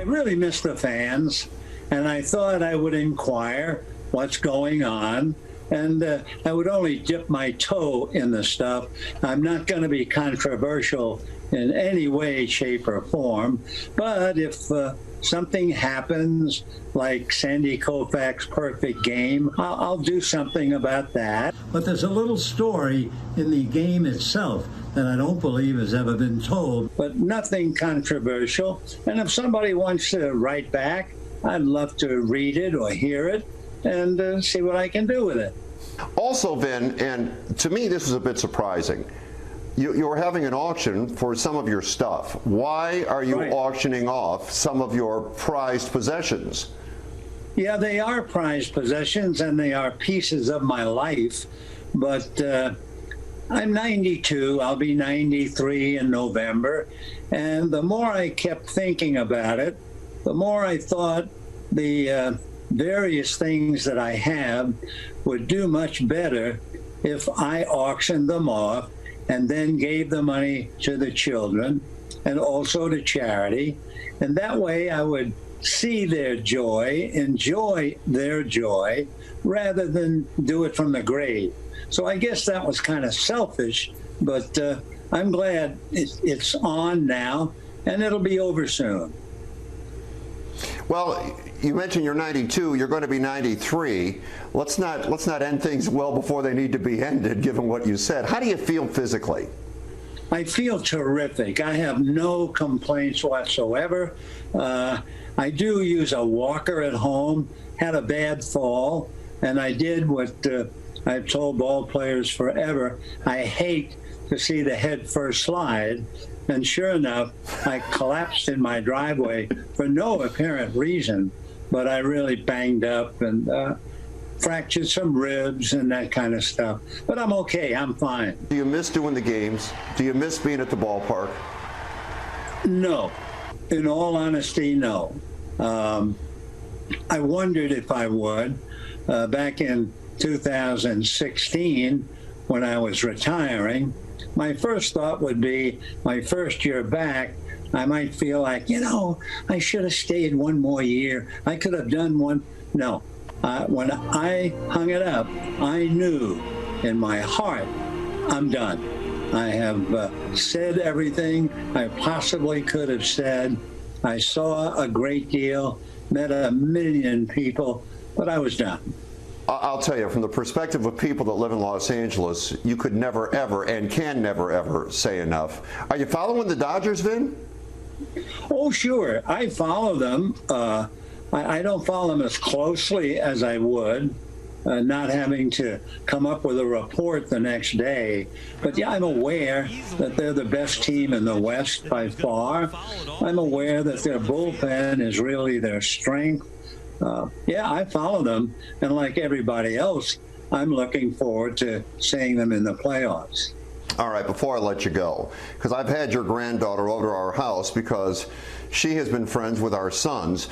really miss the fans, and I thought I would inquire what's going on, and I would only dip my toe in the stuff. I'm not going to be controversial in any way, shape, or form, but if something happens like Sandy Koufax's perfect game, I'll do something about that. But there's a little story in the game itself that I don't believe has ever been told, but nothing controversial. And if somebody wants to write back, I'd love to read it or hear it and see what I can do with it. Also, Vin, and to me this was a bit surprising, you were having an auction for some of your stuff. Why are you auctioning off some of your prized possessions? Yeah, they are prized possessions and they are pieces of my life, but I'm 92, I'll be 93 in November, and the more I kept thinking about it, the more I thought the various things that I have would do much better if I auctioned them off and then gave the money to the children and also to charity. And that way I would see their joy, enjoy their joy, rather than do it from the grave. So I guess that was kind of selfish, but I'm glad it's on now, and it'll be over soon. Well, you mentioned you're 92, you're going to be 93. Let's not end things well before they need to be ended, given what you said. How do you feel physically? I feel terrific. I have no complaints whatsoever. I do use a walker at home, had a bad fall, and I did what I've told ball players forever. I hate to see the head first slide. And sure enough, I collapsed in my driveway for no apparent reason, but I really banged up and fractured some ribs and that kind of stuff. But I'm okay, I'm fine. Do you miss doing the games? Do you miss being at the ballpark? No. In all honesty, no. I wondered if I would. Back in 2016, when I was retiring, my first thought would be, my first year back, I might feel like, you know, I should have stayed one more year. I could have done one. No. When I hung it up, I knew in my heart, I'm done. I have said everything I possibly could have said. I saw a great deal, met 1 million people, but I was done. I'll tell you, from the perspective of people that live in Los Angeles, you could never, ever, and can never, ever say enough. Are you following the Dodgers, Vin? Oh, sure. I follow them. I don't follow them as closely as I would, not having to come up with a report the next day. But yeah, I'm aware that they're the best team in the West by far. I'm aware that their bullpen is really their strength. Yeah, I follow them, and like everybody else, I'm looking forward to seeing them in the playoffs. All right, before I let you go, because I've had your granddaughter over to our house because she has been friends with our sons.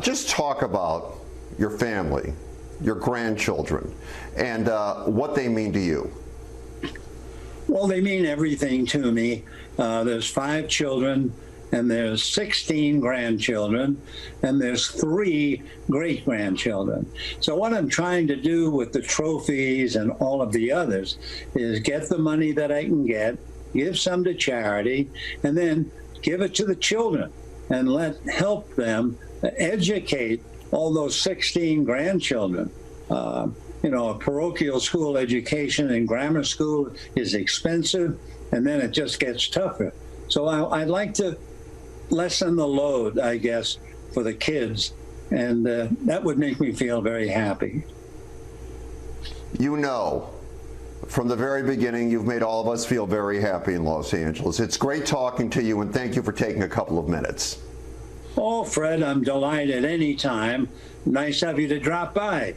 Just talk about your family, your grandchildren, and what they mean to you. Well, they mean everything to me. There's 5 children, and there's 16 grandchildren, and there's 3 great-grandchildren. So what I'm trying to do with the trophies and all of the others is get the money that I can get, give some to charity, and then give it to the children and help them educate all those 16 grandchildren. You know, a parochial school education and grammar school is expensive, and then it just gets tougher. So I'd like to lessen the load, I guess, for the kids, and that would make me feel very happy. You know, from the very beginning, you've made all of us feel very happy in Los Angeles. It's great talking to you, and thank you for taking a couple of minutes. Oh, Fred, I'm delighted anytime. Nice of you to drop by.